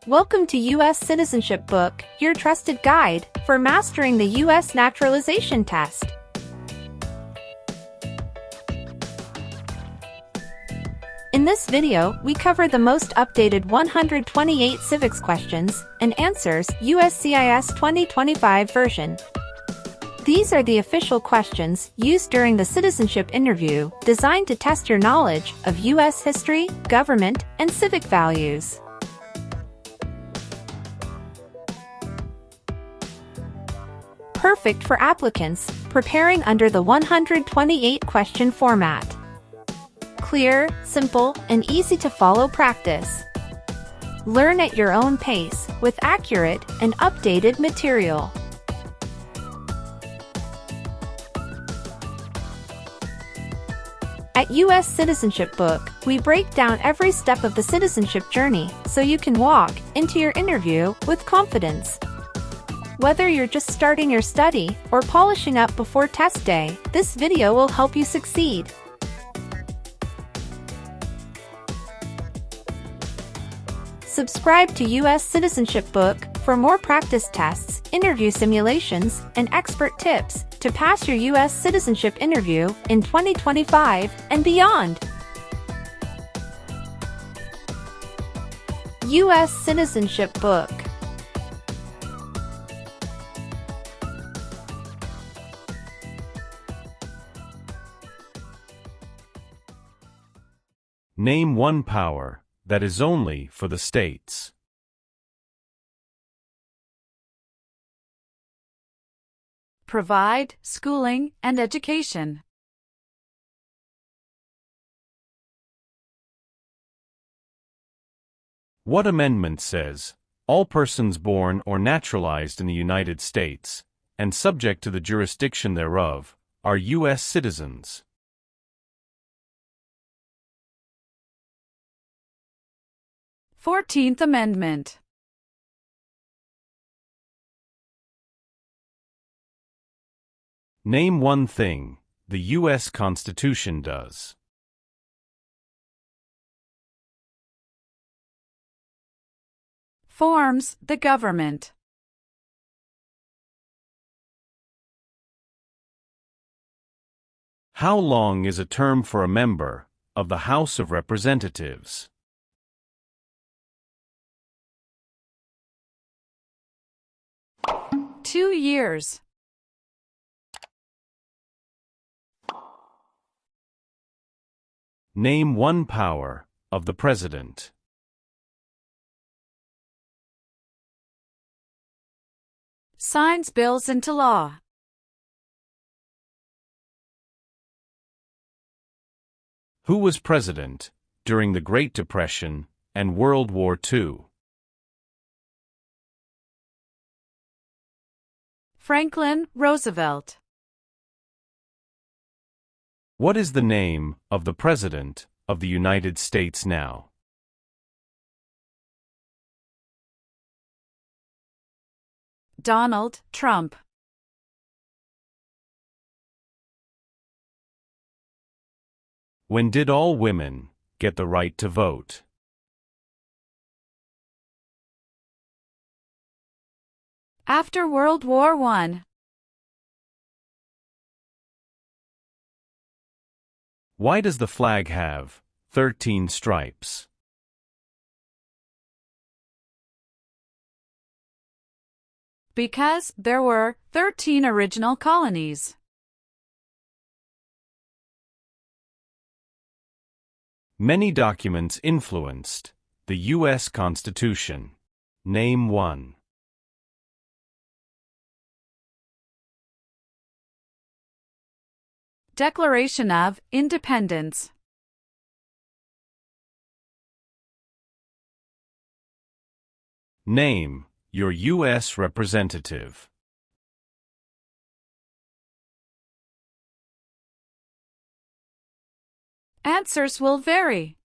Welcome to U.S. Citizenship Book, your trusted guide for mastering the U.S. Naturalization Test. In this video, we cover the most updated 128 civics questions and answers USCIS 2025 version. These are the official questions used during the citizenship interview, designed to test your knowledge of U.S. history, government, and civic values. Perfect for applicants preparing under the 128-question format. Clear, simple, and easy to follow practice. Learn at your own pace with accurate and updated material. At U.S. Citizenship Book, we break down every step of the citizenship journey so you can walk into your interview with confidence. Whether you're just starting your study or polishing up before test day, this video will help you succeed. Subscribe to U.S. Citizenship Book for more practice tests, interview simulations, and expert tips to pass your U.S. citizenship interview in 2025 and beyond. U.S. Citizenship Book. Name one power that is only for the states. Provide schooling and education. What amendment says, all persons born or naturalized in the United States, and subject to the jurisdiction thereof, are U.S. citizens? Fourteenth Amendment. Name one thing the U.S. Constitution does. Forms the government. How long is a term for a member of the House of Representatives? 2 years. Name one power of the President. Signs bills into law. Who was president during the Great Depression and World War II? Franklin Roosevelt. What is the name of the President of the United States now? Donald Trump. When did all women get the right to vote? After World War I. Why does the flag have 13 stripes? Because there were 13 original colonies. Many documents influenced the U.S. Constitution. Name one. Declaration of Independence. Name your U.S. representative. Answers will vary.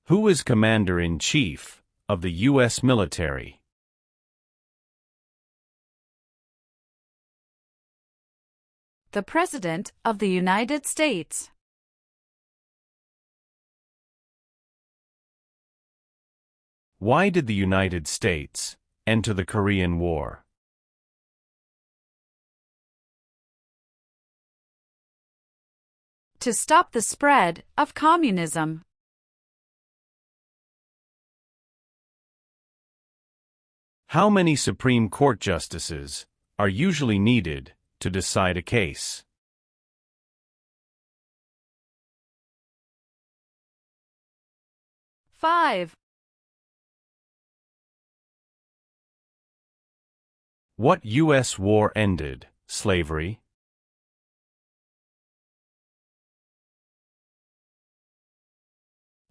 Who is Commander-in-Chief of the U.S. military? The President of the United States. Why did the United States enter the Korean War? To stop the spread of communism. How many Supreme Court justices are usually needed to decide a case? 5. What U.S. war ended slavery?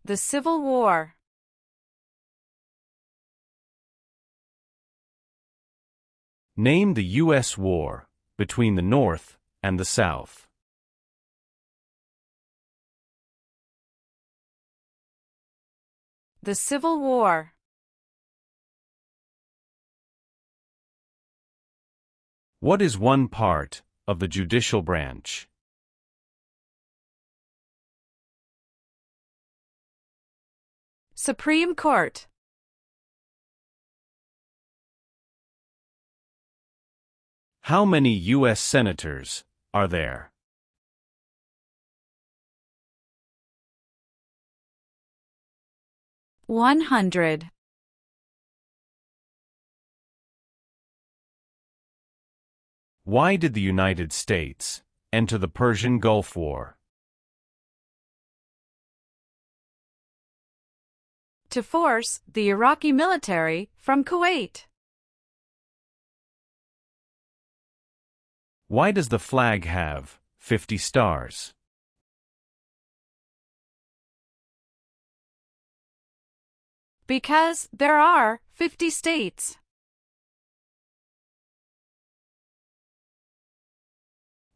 The Civil War. Name the U.S. war between the North and the South. The Civil War. What is one part of the judicial branch? Supreme Court. How many U.S. senators are there? 100. Why did the United States enter the Persian Gulf War? To force the Iraqi military from Kuwait. Why does the flag have 50 stars? Because there are 50 states.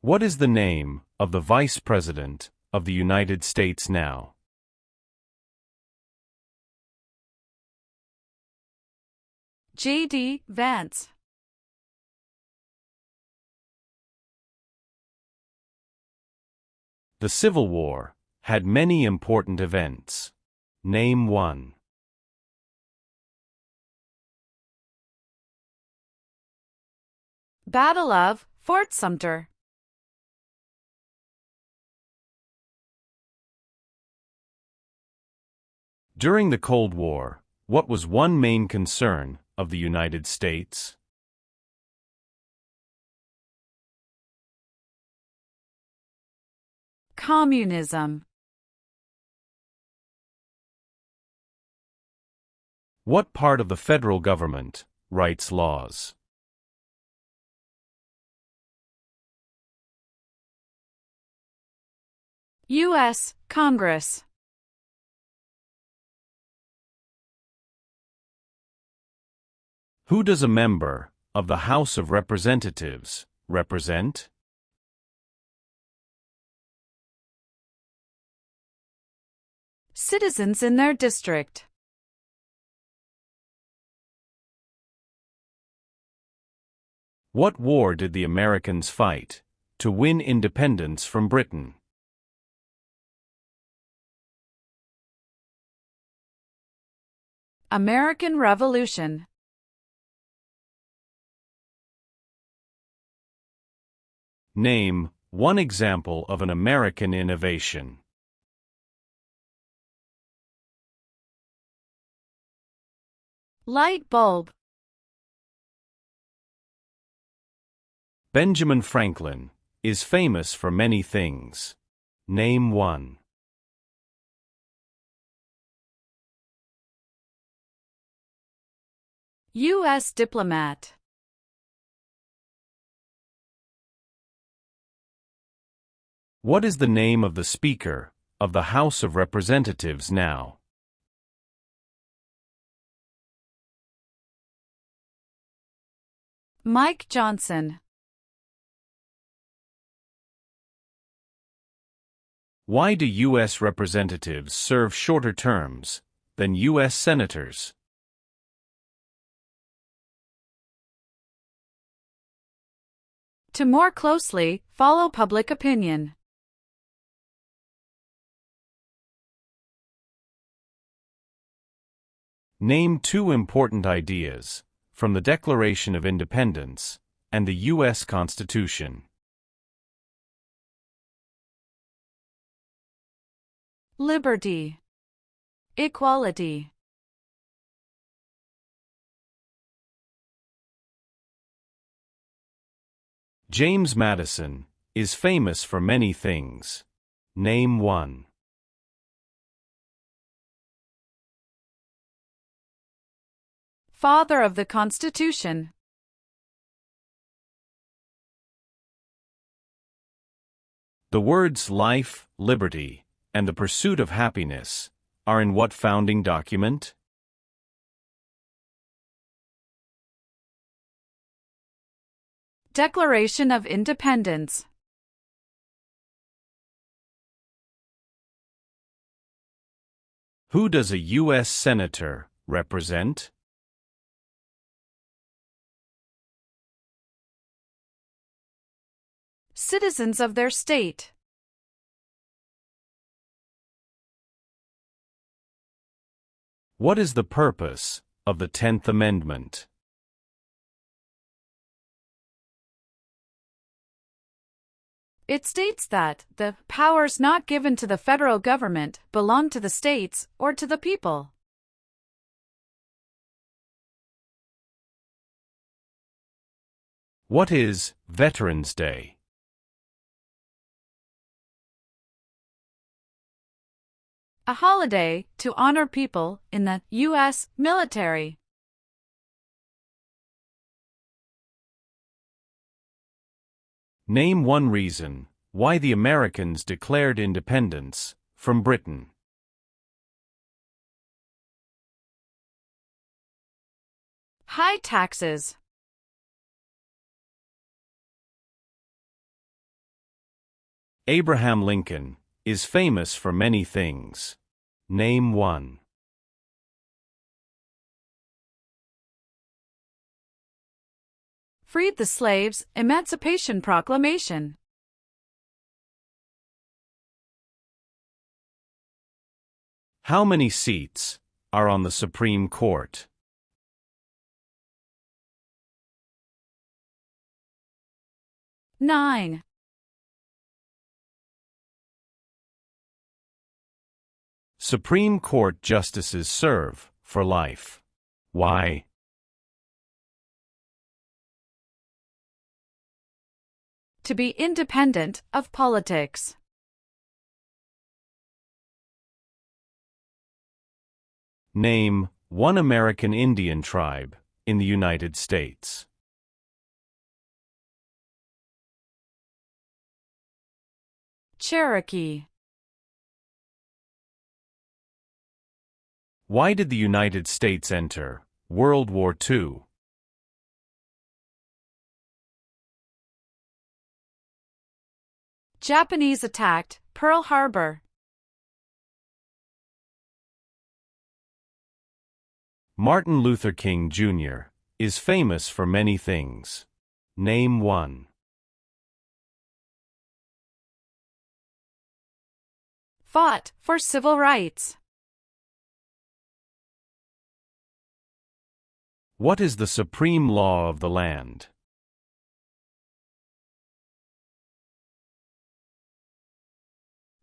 What is the name of the Vice President of the United States now? J.D. Vance. The Civil War had many important events. Name one. Battle of Fort Sumter. During the Cold War, what was one main concern of the United States? Communism. What part of the federal government writes laws? U.S. Congress. Who does a member of the House of Representatives represent? Citizens in their district. What war did the Americans fight to win independence from Britain? American Revolution. Name one example of an American innovation. Light bulb. Benjamin Franklin is famous for many things. Name one. U.S. diplomat. What is the name of the Speaker of the House of Representatives now? Mike Johnson. Why do U.S. representatives serve shorter terms than U.S. senators? To more closely follow public opinion. Name two important ideas from the Declaration of Independence and the U.S. Constitution. Liberty. Equality. James Madison is famous for many things. Name one. Father of the Constitution. The words life, liberty, and the pursuit of happiness are in what founding document? Declaration of Independence. Who does a U.S. Senator represent? Citizens of their state. What is the purpose of the 10th Amendment? It states that the powers not given to the federal government belong to the states or to the people. What is Veterans Day? A holiday to honor people in the U.S. military. Name one reason why the Americans declared independence from Britain. High taxes. Abraham Lincoln is famous for many things. Name one. Freed the slaves, Emancipation Proclamation. How many seats are on the Supreme Court? Nine. Supreme Court justices serve for life. Why? To be independent of politics. Name one American Indian tribe in the United States. Cherokee. Why did the United States enter World War II? Japanese attacked Pearl Harbor. Martin Luther King Jr. is famous for many things. Name one. Fought for civil rights. What is the supreme law of the land?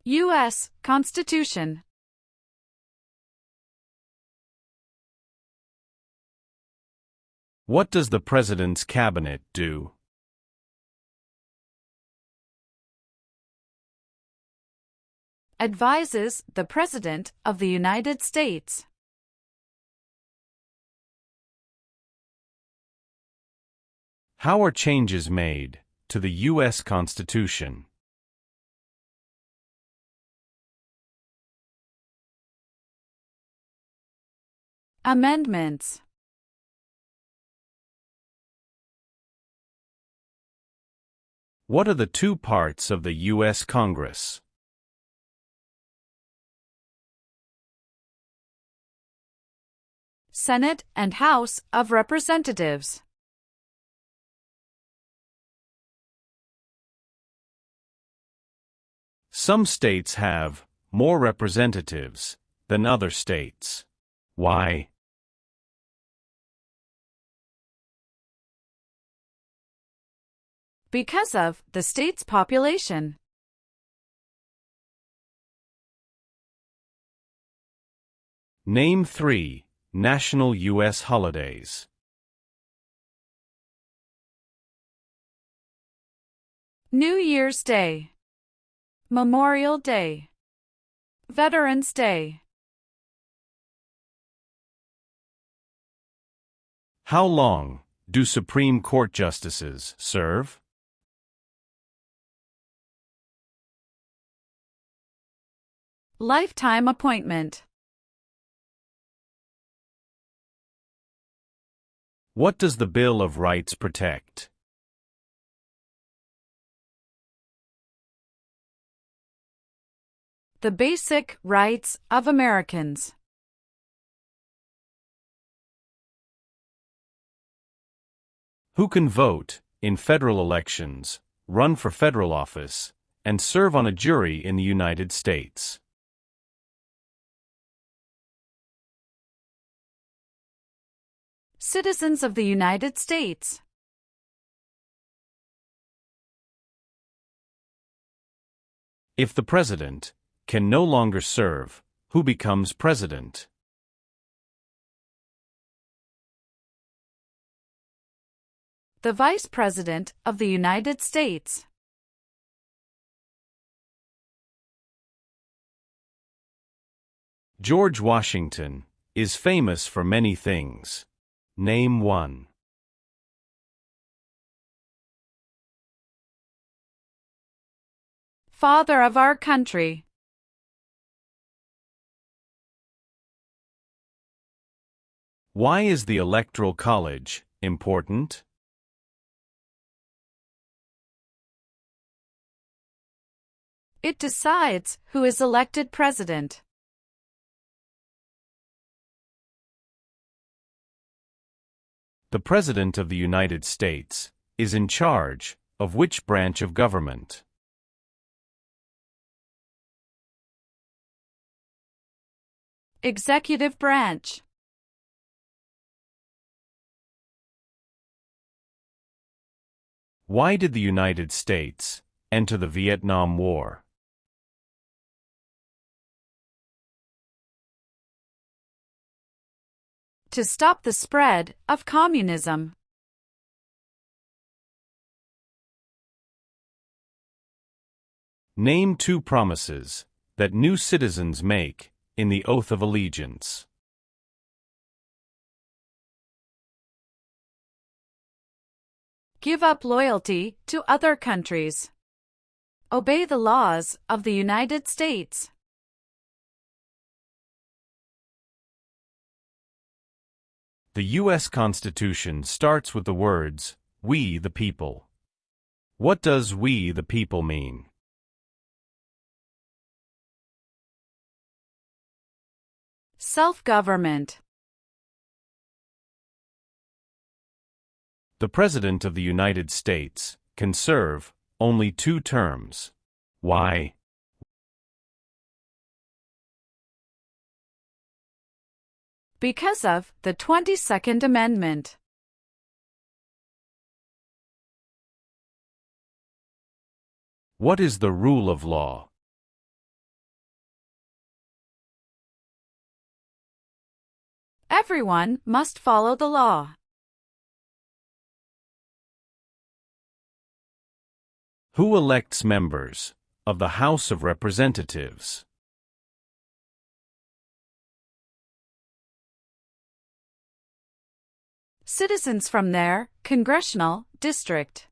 U.S. Constitution. What does the President's cabinet do? Advises the President of the United States. How are changes made to the U.S. Constitution? Amendments. What are the two parts of the U.S. Congress? Senate and House of Representatives. Some states have more representatives than other states. Why? Because of the state's population. Name 3 national U.S. holidays. New Year's Day, Memorial Day, Veterans Day. How long do Supreme Court justices serve? Lifetime appointment. What does the Bill of Rights protect? The basic rights of Americans. Who can vote in federal elections, run for federal office, and serve on a jury in the United States? Citizens of the United States. If the president can no longer serve, who becomes president? The Vice President of the United States. George Washington is famous for many things. Name 1. Father of our country. Why is the Electoral College important? It decides who is elected president. The President of the United States is in charge of which branch of government? Executive branch. Why did the United States enter the Vietnam War? To stop the spread of communism. Name 2 promises that new citizens make in the Oath of Allegiance. Give up loyalty to other countries. Obey the laws of the United States. The U.S. Constitution starts with the words, "We the people." What does "we the people" mean? Self-government. The President of the United States can serve only 2 terms. Why? Because of the 22nd Amendment. What is the rule of law? Everyone must follow the law. Who elects members of the House of Representatives? Citizens from their congressional district.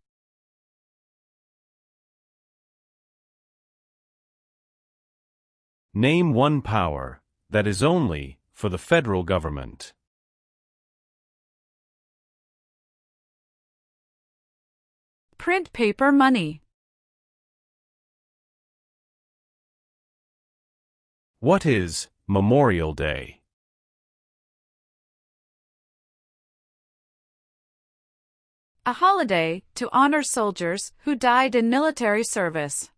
Name 1 power that is only for the federal government. Print paper money. What is Memorial Day? A holiday to honor soldiers who died in military service.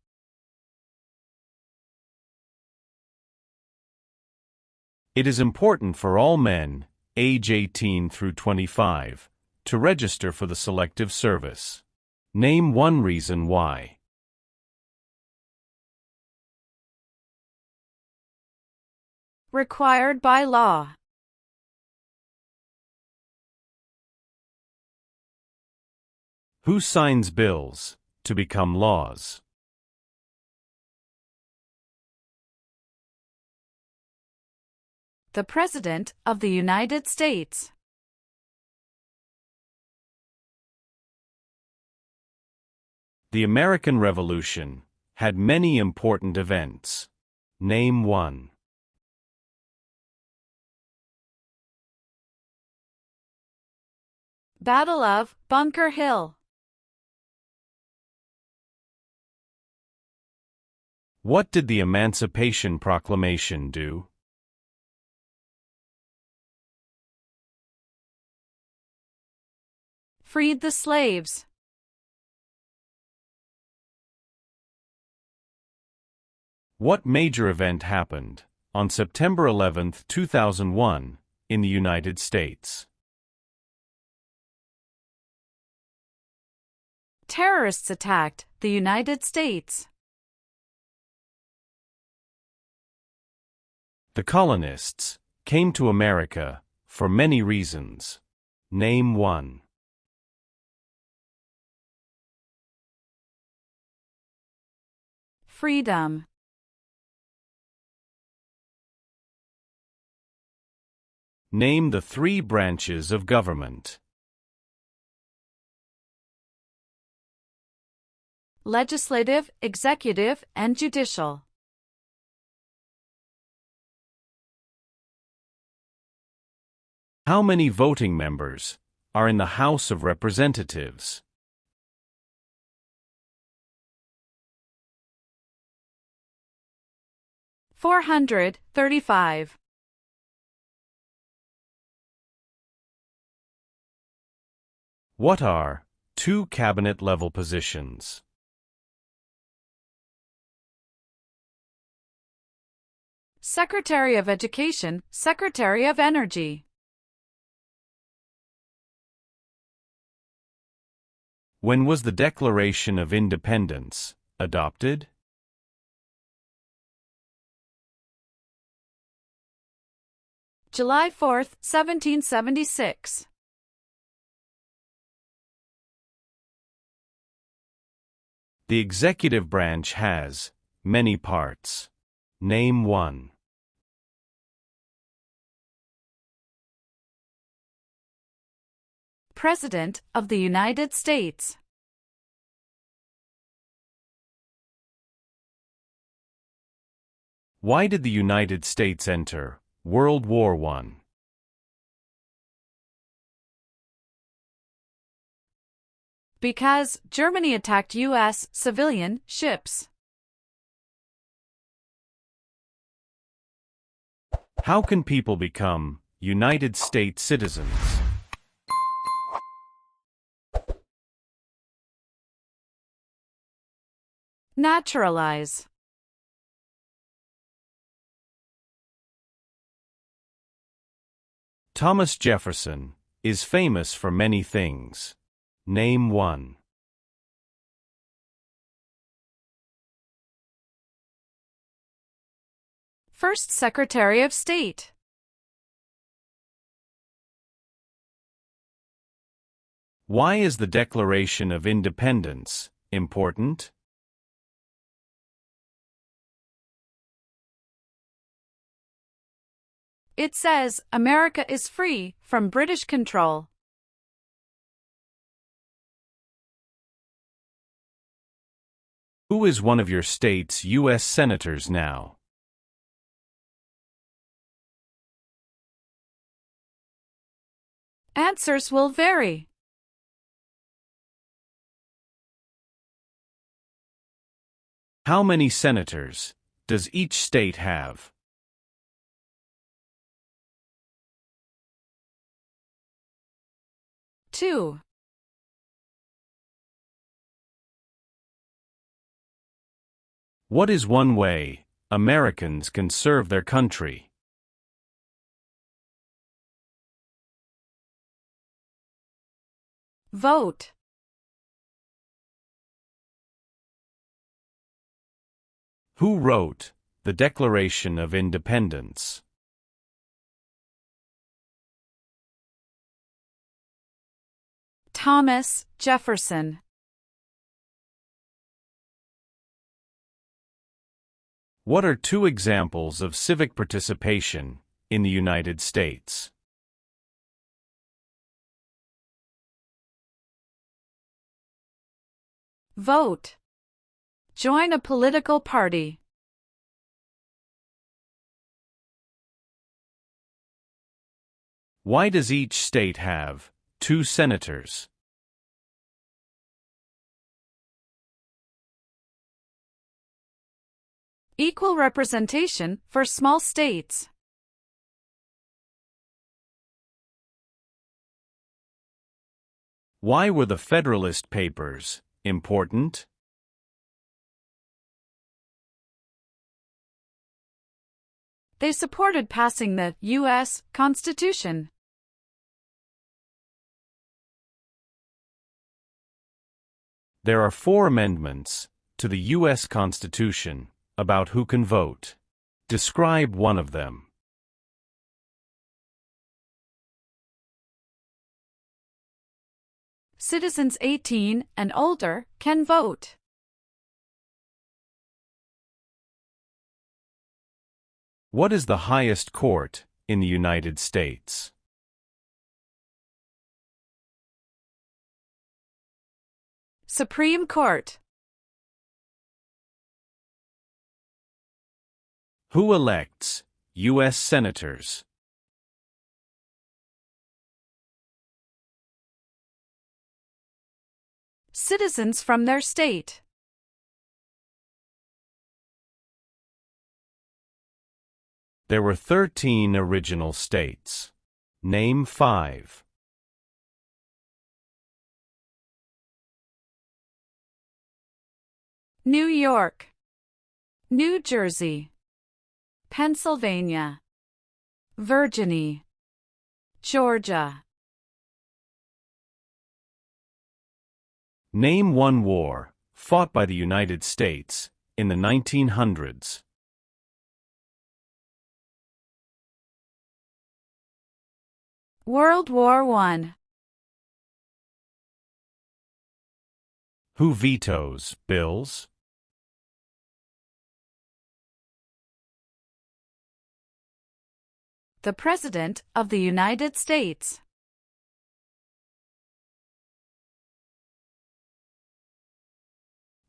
It is important for all men, age 18 through 25, to register for the Selective Service. Name one reason why. Required by law. Who signs bills to become laws? The President of the United States. The American Revolution had many important events. Name one. Battle of Bunker Hill. What did the Emancipation Proclamation do? Freed the slaves. What major event happened on September 11, 2001, in the United States? Terrorists attacked the United States. The colonists came to America for many reasons. Name one. Freedom. Name the three branches of government. Legislative, executive, and judicial. How many voting members are in the House of Representatives? $435. What are two cabinet-level positions? Secretary of Education, Secretary of Energy. When was the Declaration of Independence adopted? July 4, 1776. The executive branch has many parts. Name one. President of the United States. Why did the United States enter World War I? Because Germany attacked U.S. civilian ships. How can people become United States citizens? Naturalize. Thomas Jefferson is famous for many things. Name one. First Secretary of State. Why is the Declaration of Independence important? It says America is free from British control. Who is one of your state's U.S. senators now? Answers will vary. How many senators does each state have? Two. What is one way Americans can serve their country? Vote. Who wrote the Declaration of Independence? Thomas Jefferson. What are two examples of civic participation in the United States? Vote. Join a political party. Why does each state have 2 senators? Equal representation for small states. Why were the Federalist Papers important? They supported passing the U.S. Constitution. There are 4 amendments to the U.S. Constitution about who can vote. Describe one of them. Citizens 18 and older can vote. What is the highest court in the United States? Supreme Court. Who elects U.S. senators? Citizens from their state. There were 13 original states. Name 5. New York, New Jersey, Pennsylvania, Virginia, Georgia. Name one war fought by the United States in the 1900s. World War I. Who vetoes bills? The President of the United States.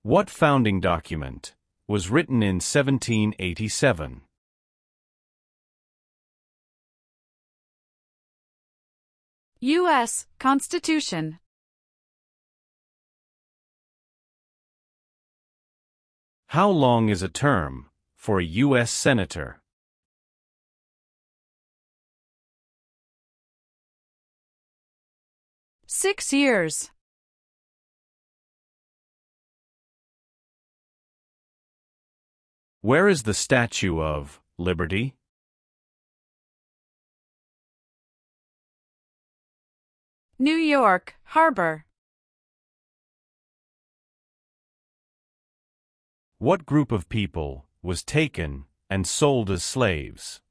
What founding document was written in 1787? U.S. Constitution. How long is a term for a U.S. Senator? Six years. Where is the Statue of Liberty? New York Harbor. What group of people was taken and sold as slaves?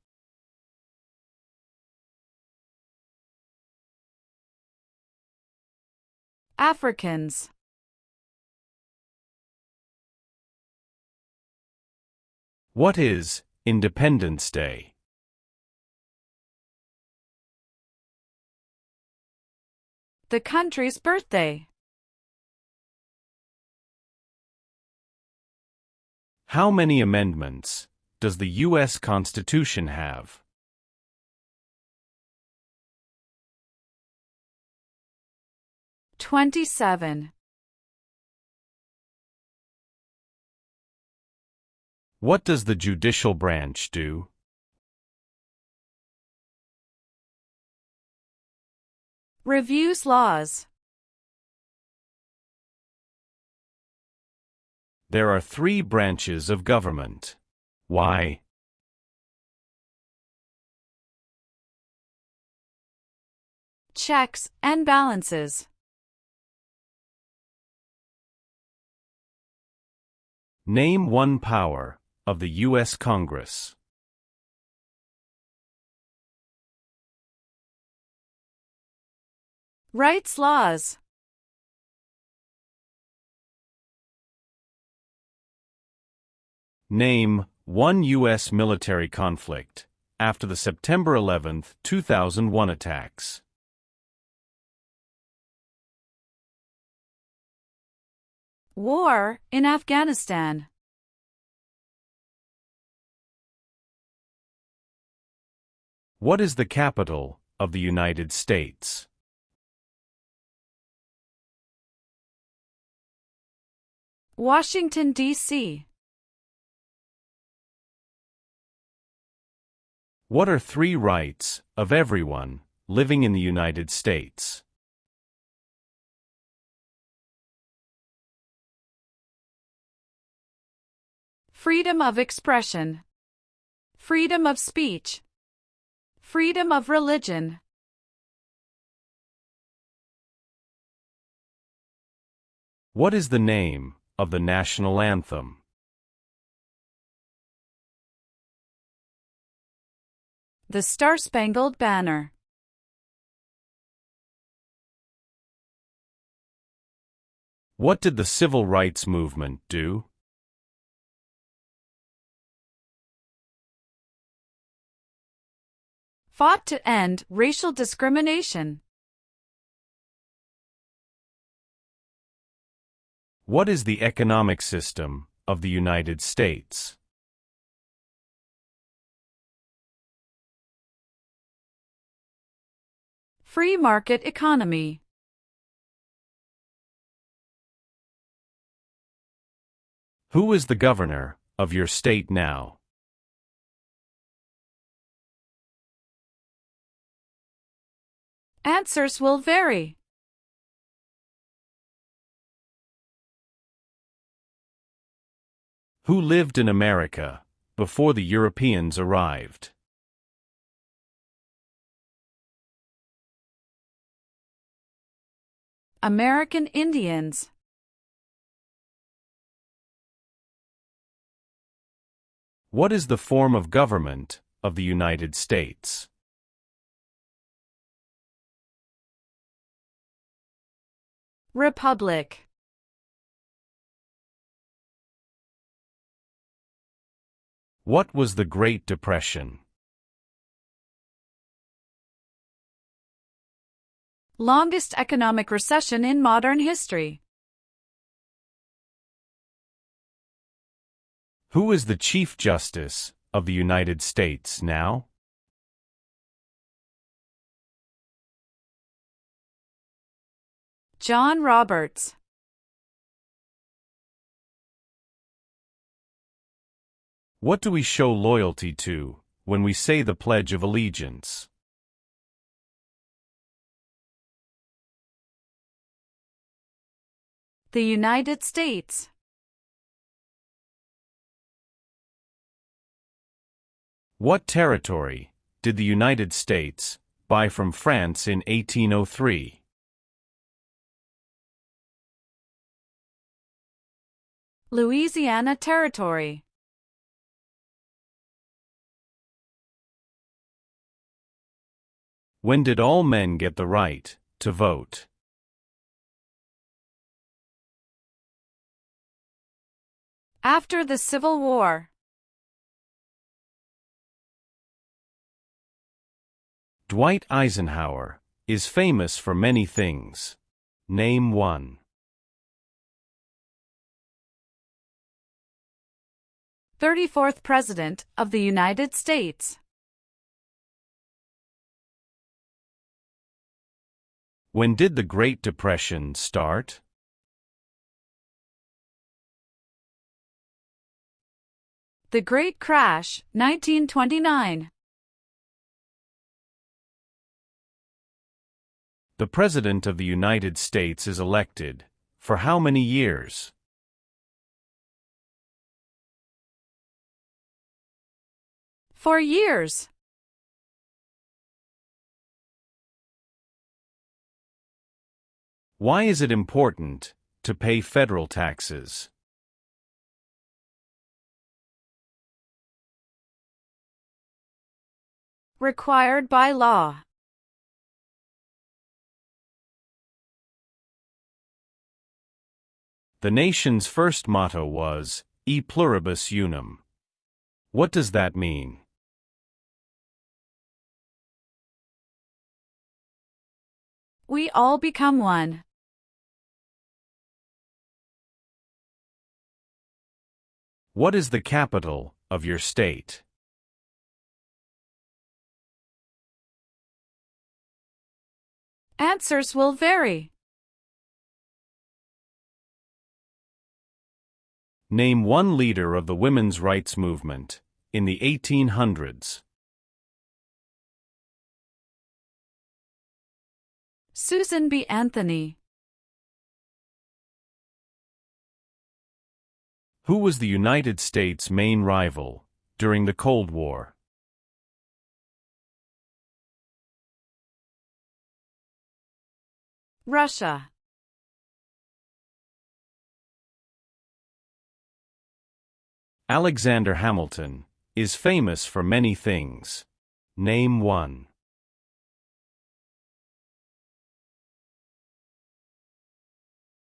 Africans. What is Independence Day? The country's birthday. How many amendments does the U.S. Constitution have? $27. What does the judicial branch do? Reviews laws. There are 3 branches of government. Why? Checks and balances. Name one power of the U.S. Congress? Rights laws. Name one U.S. military conflict after the September 11, 2001 attacks. War in Afghanistan. What is the capital of the United States? Washington, D.C. What are 3 rights of everyone living in the United States? Freedom of expression. Freedom of speech. Freedom of religion. What is the name of the national anthem? The Star-Spangled Banner. What did the Civil Rights Movement do? Fought to end racial discrimination. What is the economic system of the United States? Free market economy. Who is the governor of your state now? Answers will vary. Who lived in America before the Europeans arrived? American Indians. What is the form of government of the United States? Republic. What was the Great Depression? Longest economic recession in modern history. Who is the Chief Justice of the United States now? John Roberts. What do we show loyalty to when we say the Pledge of Allegiance? The United States. What territory did the United States buy from France in 1803? Louisiana Territory. When did all men get the right to vote? After the Civil War. Dwight Eisenhower is famous for many things. Name one. 34th President of the United States. When did the Great Depression start? The Great Crash, 1929. The President of the United States is elected for how many years? For years. Why is it important to pay federal taxes? required by law. The nation's first motto was, E pluribus unum. What does that mean? We all become one. What is the capital of your state? Answers will vary. Name one leader of the women's rights movement in the 1800s. Susan B. Anthony. Who was the United States' main rival during the Cold War? Russia. Alexander Hamilton is famous for many things. Name one.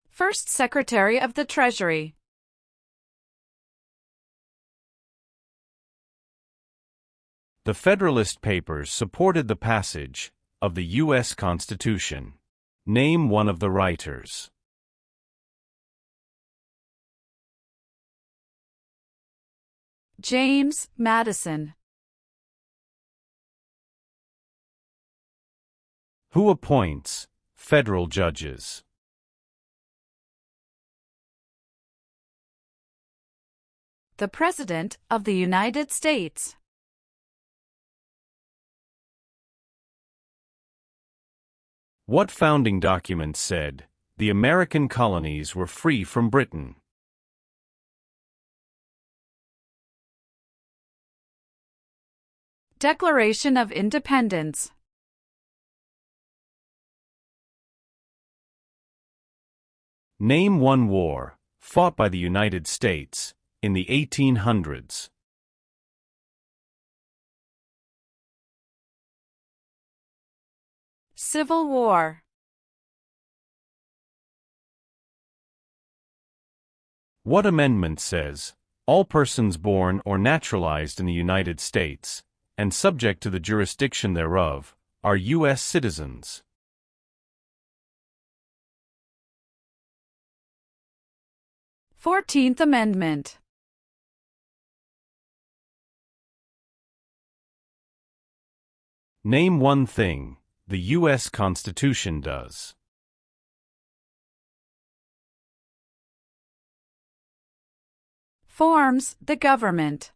First Secretary of the Treasury. The Federalist Papers supported the passage of the U.S. Constitution. Name one of the writers. James Madison. Who appoints federal judges? The President of the United States. What founding document said the American colonies were free from Britain? Declaration of Independence. Name one war fought by the United States in the 1800s. Civil War. What amendment says, all persons born or naturalized in the United States, and subject to the jurisdiction thereof, are U.S. citizens? Fourteenth Amendment. Name one thing the U.S. Constitution does. Forms the government.